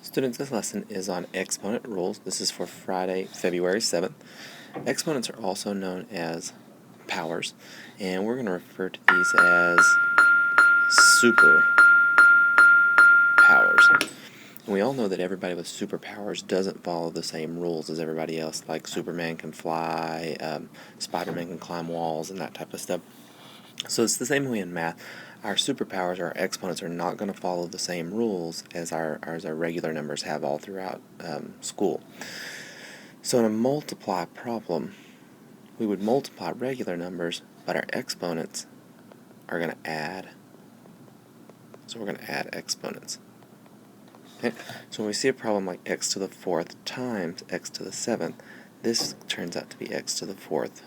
Students, this lesson is on exponent rules. This is for Friday, February 7th. Exponents are also known as powers, and we're going to refer to these as super powers. And we all know that everybody with superpowers doesn't follow the same rules as everybody else, like Superman can fly, Spider-Man can climb walls, and that type of stuff. So it's the same way in math. Our superpowers, or our exponents, are not going to follow the same rules as our regular numbers have all throughout school. So in a multiply problem, we would multiply regular numbers, but our exponents are going to add. So we're going to add exponents. Okay? So when we see a problem like x to the 4th times x to the 7th, this turns out to be x to the 4th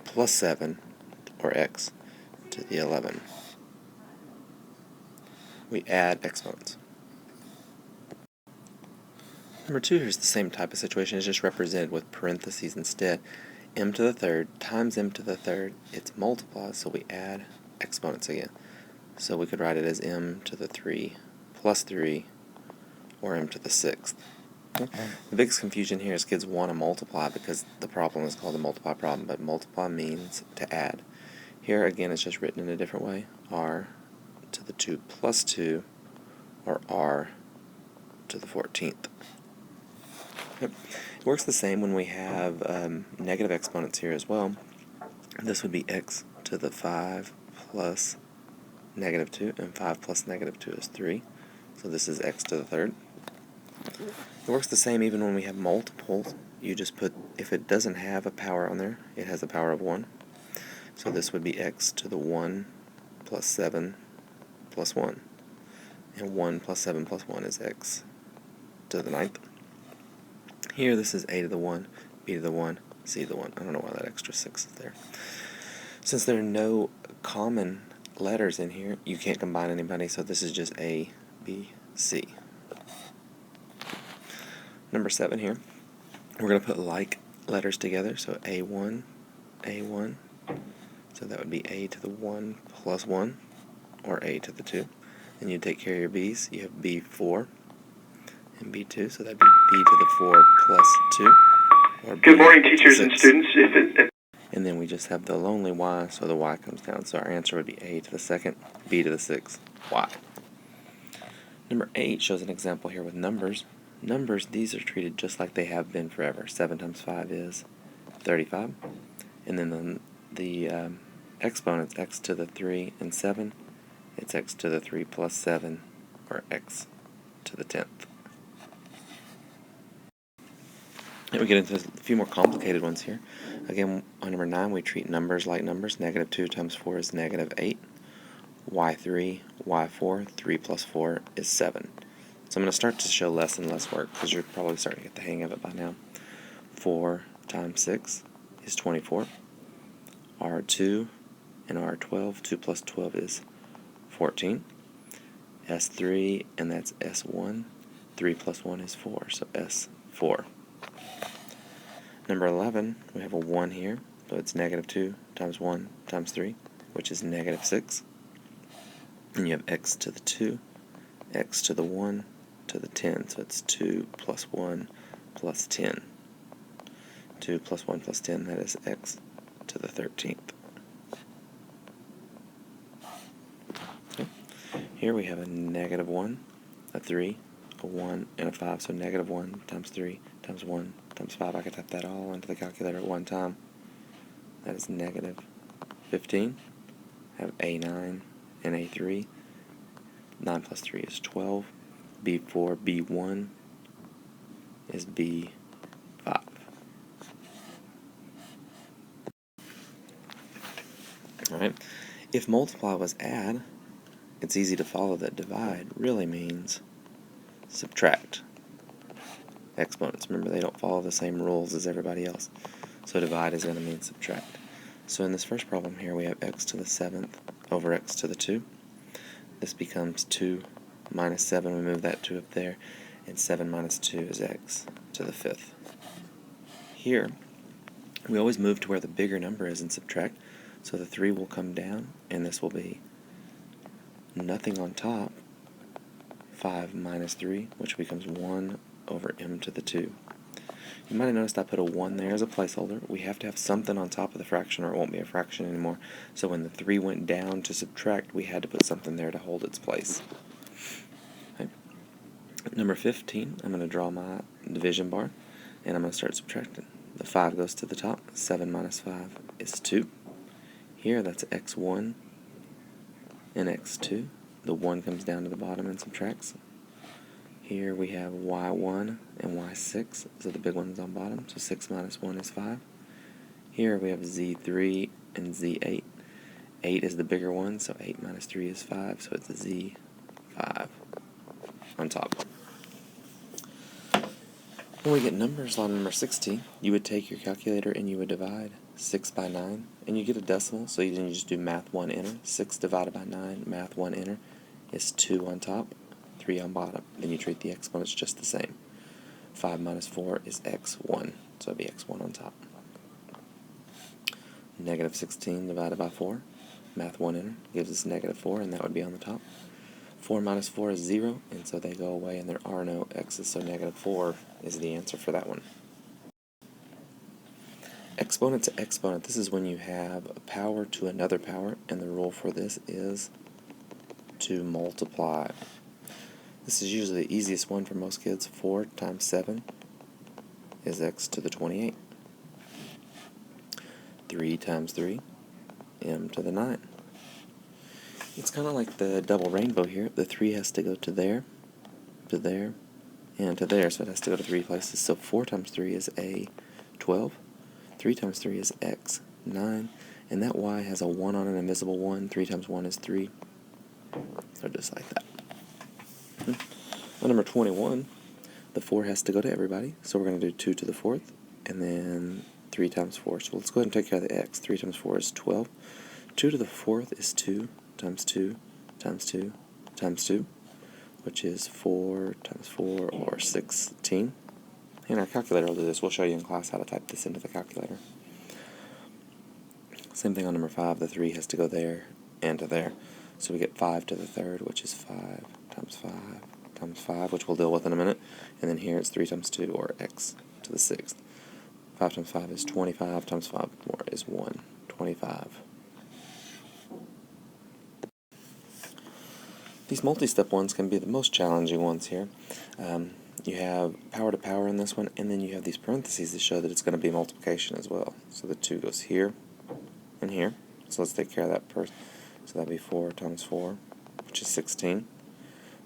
plus 7, or x to the 11. We add exponents. Number 2, here's the same type of situation. It's just represented with parentheses instead. M to the 3rd times m to the 3rd, it's multiplied, so we add exponents again. So we could write it as m to the 3 plus 3, or m to the 6th. Okay. The biggest confusion here is kids want to multiply because the problem is called the multiply problem, but multiply means to add. Here again it's just written in a different way. R to the 2 plus 2, or r to the 14th. Yep. It works the same when we have negative exponents here as well. This would be x to the 5 plus negative 2, and 5 plus negative 2 is 3. So this is x to the 3rd. It works the same even when we have multiples. You just put, if it doesn't have a power on there, it has a power of 1. So this would be x to the 1 plus 7 plus 1. And 1 plus 7 plus 1 is x to the 9th. Here this is a to the 1, b to the 1, c to the 1. I don't know why that extra 6 is there. Since there are no common letters in here, you can't combine anybody, so this is just a, b, c. Number 7 here, we're going to put like letters together, so a1, a1. So that would be a to the 1 plus 1, or a to the 2. Then you take care of your b's. You have b4 and b2, so that'd be b to the 4 plus 2, or b. Good morning, teachers and students. And then we just have the lonely y, so the y comes down. So our answer would be a to the 2nd, b to the 6th, y. Number 8 shows an example here with numbers. Numbers, these are treated just like they have been forever. 7 times 5 is 35. And then the exponents, x to the 3 and 7, it's x to the 3 plus 7, or x to the 10th. And we get into a few more complicated ones here. Again, on number 9, we treat numbers like numbers. Negative 2 times 4 is negative 8. y3, y4, 3 plus 4 is 7. So I'm going to start to show less and less work because you're probably starting to get the hang of it by now. 4 times 6 is 24. R2 and R12, 2 plus 12 is 14. S3, and that's S1. 3 plus 1 is 4, so S4. Number 11, we have a 1 here, so it's negative 2 times 1 times 3, which is negative 6. And you have x to the 2, x to the 1, to the 10, so it's 2 plus 1 plus 10. 2 plus 1 plus 10, that is x to the 13th. Okay. Here we have a negative 1, a 3, a 1, and a 5, so negative 1 times 3 times 1 times 5. I could type that all into the calculator at one time. That is negative 15. I have A9 and A3. 9 plus 3 is 12. B4, B1 is B5. Alright, if multiply was add, it's easy to follow that divide really means subtract. Exponents, remember, they don't follow the same rules as everybody else. So divide is going to mean subtract. So in this first problem here, we have x to the 7th over x to the 2. This becomes 2 minus 7. We move that 2 up there. And 7 minus 2 is x to the 5th. Here, we always move to where the bigger number is and subtract. So the 3 will come down, and this will be nothing on top, 5 minus 3, which becomes 1 over m to the 2. You might have noticed I put a 1 there as a placeholder. We have to have something on top of the fraction or it won't be a fraction anymore. So when the 3 went down to subtract, we had to put something there to hold its place. Okay. Number 15, I'm going to draw my division bar, and I'm going to start subtracting. The 5 goes to the top. 7 minus 5 is 2. Here, that's x1 and x2. The 1 comes down to the bottom and subtracts. Here we have y1 and y6, so the big one's on bottom, so 6 minus 1 is 5. Here we have z3 and z8. 8 is the bigger one, so 8 minus 3 is 5, so it's z5 on top. When we get numbers on number 60, you would take your calculator and you would divide 6 by 9, and you get a decimal, so you just do math 1 enter. 6 divided by 9, math 1 enter, is 2 on top, 3 on bottom. Then you treat the exponents just the same. 5 minus 4 is x1, so it'd be x1 on top. Negative 16 divided by 4, math 1 enter, gives us negative 4, and that would be on the top. 4 minus 4 is 0, and so they go away, and there are no x's, so negative 4 is the answer for that one. Exponent to exponent, this is when you have a power to another power, and the rule for this is to multiply. This is usually the easiest one for most kids. 4 times 7 is x to the 28. 3 times 3, m to the 9. It's kind of like the double rainbow here. The 3 has to go to there, and to there, so it has to go to 3 places. So 4 times 3 is a 12. 3 times 3 is x, 9. And that y has a 1 on an invisible 1. 3 times 1 is 3. So just like that. On number 21, the 4 has to go to everybody. So we're going to do 2 to the 4th, and then 3 times 4. So let's go ahead and take care of the x. 3 times 4 is 12. 2 to the 4th is 2 times 2 times 2 times 2, which is 4 times 4, or 16. And our calculator will do this. We'll show you in class how to type this into the calculator. Same thing on number 5. The 3 has to go there and to there. So we get 5 to the 3rd, which is 5 times 5 times 5, which we'll deal with in a minute. And then here it's 3 times 2, or x to the 6th. 5 times 5 is 25, times 5 more is 125. These multi-step ones can be the most challenging ones here. You have power to power in this one, and then you have these parentheses that show that it's going to be multiplication as well. So the 2 goes here and here. So let's take care of that first. So that'd be 4 times 4, which is 16.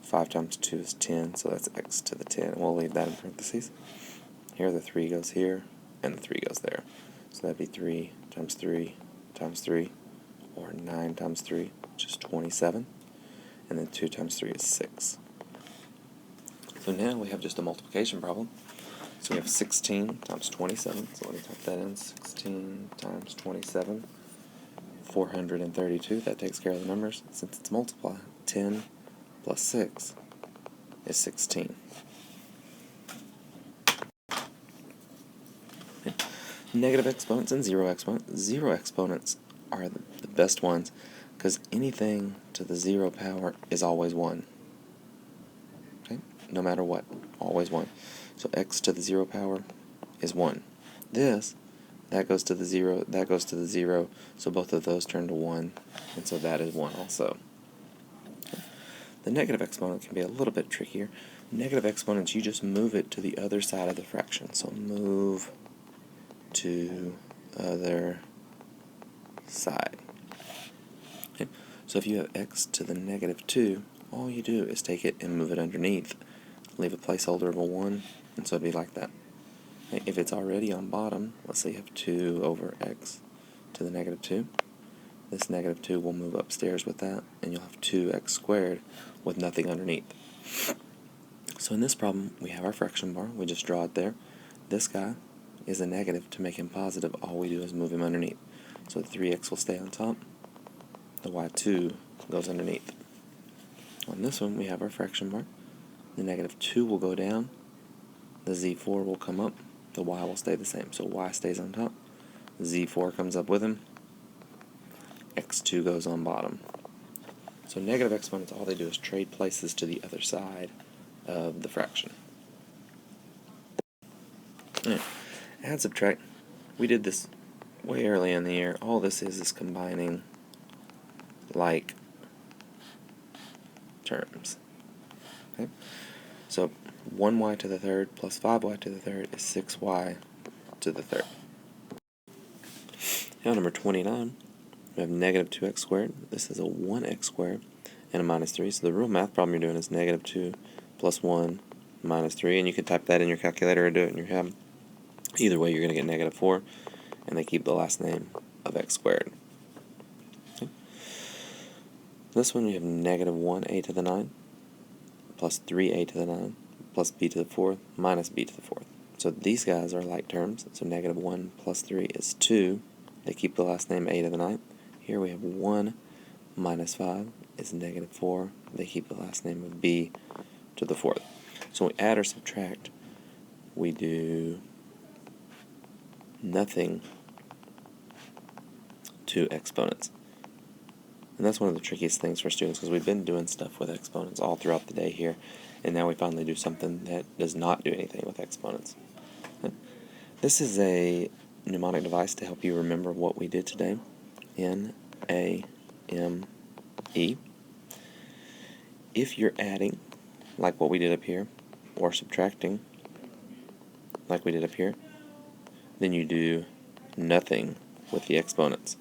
5 times 2 is 10, so that's x to the 10. And we'll leave that in parentheses. Here the 3 goes here, and the 3 goes there. So that'd be 3 times 3 times 3, or 9 times 3, which is 27. And then 2 times 3 is 6. So now we have just a multiplication problem. So we have 16 times 27. So let me type that in. 16 times 27, 432. That takes care of the numbers. Since it's multiply, 10 plus 6 is 16. Negative exponents and zero exponents. Zero exponents are the best ones, because anything to the 0 power is always 1. Okay? No matter what, always 1. So x to the 0 power is 1. That goes to the 0, that goes to the 0, so both of those turn to 1, and so that is 1 also. Okay. The negative exponent can be a little bit trickier. Negative exponents, you just move it to the other side of the fraction. So move to other side. Okay. So if you have x to the negative 2, all you do is take it and move it underneath. Leave a placeholder of a 1, and so it'd be like that. Okay. If it's already on bottom, let's say you have 2 over x to the negative 2. This negative 2 will move upstairs with that, and you'll have 2x squared with nothing underneath. So in this problem, we have our fraction bar. We just draw it there. This guy is a negative. To make him positive, all we do is move him underneath. So the 3x will stay on top. The y2 goes underneath. On this one, we have our fraction bar. The negative 2 will go down. The z4 will come up. The y will stay the same. So y stays on top. Z4 comes up with him. X2 goes on bottom. So negative exponents, all they do is trade places to the other side of the fraction. Right. Add, subtract. We did this way early in the year. All this is combining like terms. Okay? So 1y to the third plus 5y to the third is 6y to the third. Now number 29, we have negative 2x squared. This is a 1x squared and a minus 3. So the real math problem you're doing is negative 2 plus 1 minus 3. And you can type that in your calculator or do it in your head. Either way, you're going to get negative 4. And they keep the last name of x squared. Okay. This one you have negative 1a to the 9 plus 3a to the 9 plus b to the 4th minus b to the 4th. So these guys are like terms. So negative 1 plus 3 is 2. They keep the last name a to the 9th. Here we have 1 minus 5 is negative 4. They keep the last name of b to the 4th. So when we add or subtract, we do nothing to exponents. And that's one of the trickiest things for students, because we've been doing stuff with exponents all throughout the day here, and now we finally do something that does not do anything with exponents. This is a mnemonic device to help you remember what we did today. N-A-M-E. If you're adding, like what we did up here, or subtracting, like we did up here, then you do nothing with the exponents.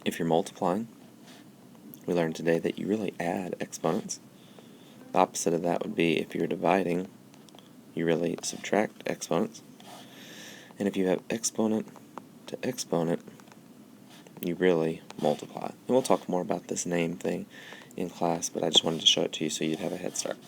If you're multiplying, we learned today that you really add exponents. The opposite of that would be if you're dividing, you really subtract exponents. And if you have exponent to exponent, you really multiply. And we'll talk more about this name thing in class, but I just wanted to show it to you so you'd have a head start.